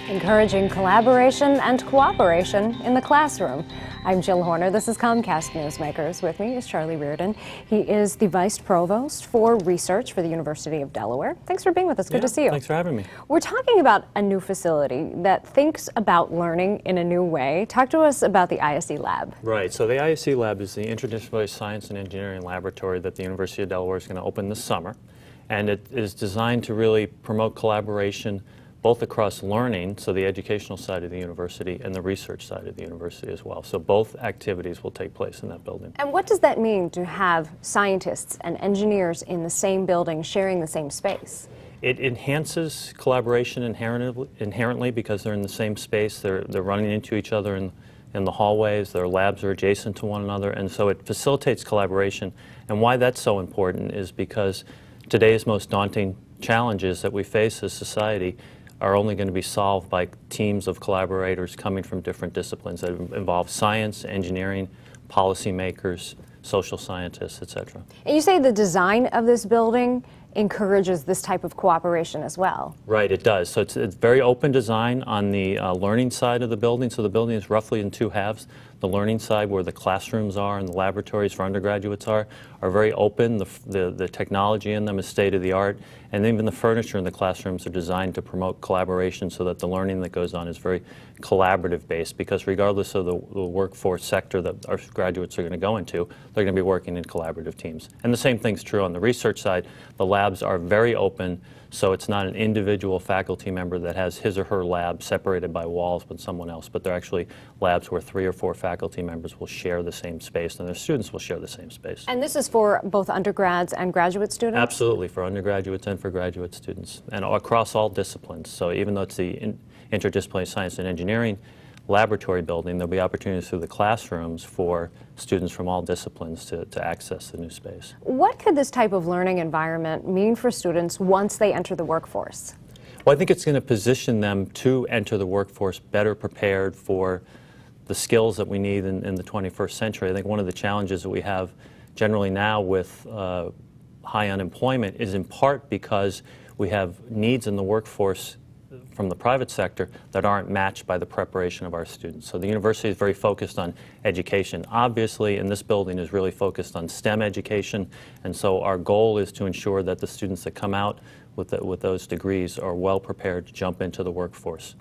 encouraging collaboration and cooperation in the classroom. I'm Jill Horner. This is Comcast Newsmakers. With me is Charlie Riordan. He is the Vice Provost for Research for the University of Delaware. Thanks for being with us. Good to see you. Thanks for having me. We're talking about a new facility that thinks about learning in a new way. Talk to us about the IAC Lab. Right. So the IAC Lab is the interdisciplinary science and engineering laboratory that the University of Delaware is going to open this summer. And it is designed to really promote collaboration both across learning, so the educational side of the university, and the research side of the university as well. So both activities will take place in that building. And what does that mean to have scientists and engineers in the same building sharing the same space? It enhances collaboration inherently because they're in the same space. They're running into each other in the hallways. Their labs are adjacent to one another, and so it facilitates collaboration. And why that's so important is because today's most daunting challenges that we face as society are only going to be solved by teams of collaborators coming from different disciplines that involve science, engineering, policymakers, social scientists, etc. And you say the design of this building encourages this type of cooperation as well. Right, it does. So it's very open design on the learning side of the building. So the building is roughly in two halves. The learning side, where the classrooms are and the laboratories for undergraduates are very open. The technology in them is state-of-the-art, and even the furniture in the classrooms are designed to promote collaboration so that the learning that goes on is very collaborative-based, because regardless of the workforce sector that our graduates are going to go into, they're going to be working in collaborative teams. And the same thing's true on the research side. The labs are very open, so it's not an individual faculty member that has his or her lab separated by walls with someone else, but they're actually labs where 3 or 4 faculty members will share the same space, and their students will share the same space. And this is for both undergrads and graduate students? Absolutely, for undergraduates and for graduate students, and across all disciplines. So even though it's the interdisciplinary science and engineering laboratory building, there'll be opportunities through the classrooms for students from all disciplines to access the new space. What could this type of learning environment mean for students once they enter the workforce? Well, I think it's going to position them to enter the workforce better prepared for the skills that we need in the 21st century. I think one of the challenges that we have generally now with high unemployment is in part because we have needs in the workforce from the private sector that aren't matched by the preparation of our students. So the university is very focused on education. Obviously, and this building is really focused on STEM education, and so our goal is to ensure that the students that come out with those degrees are well prepared to jump into the workforce.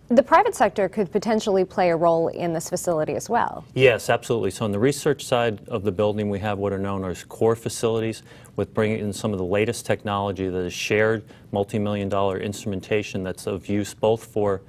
The private sector could potentially play a role in this facility as well. Yes, absolutely. So on the research side of the building, we have what are known as core facilities, with bringing in some of the latest technology that is shared, multi-million-dollar instrumentation that's of use both for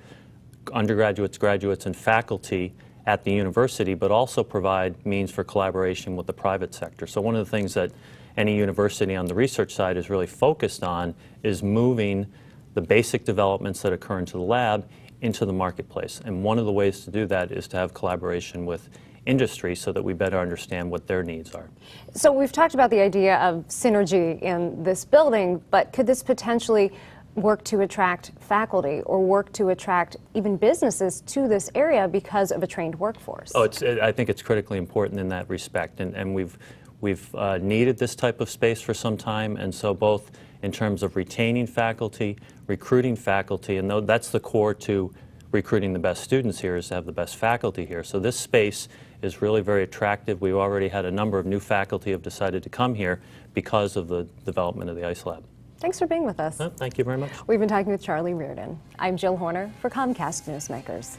undergraduates, graduates, and faculty at the university, but also provide means for collaboration with the private sector. So one of the things that any university on the research side is really focused on is moving the basic developments that occur into the lab into the marketplace. And one of the ways to do that is to have collaboration with industry so that we better understand what their needs are. So we've talked about the idea of synergy in this building, but could this potentially work to attract faculty or work to attract even businesses to this area because of a trained workforce? Oh, I think it's critically important in that respect, and we've needed this type of space for some time, and so both in terms of retaining faculty, recruiting faculty, and that's the core to recruiting the best students here, is to have the best faculty here. So this space is really very attractive. We've already had a number of new faculty have decided to come here because of the development of the ICE Lab. Thanks for being with us. Thank you very much. We've been talking with Charlie Riordan. I'm Jill Horner for Comcast Newsmakers.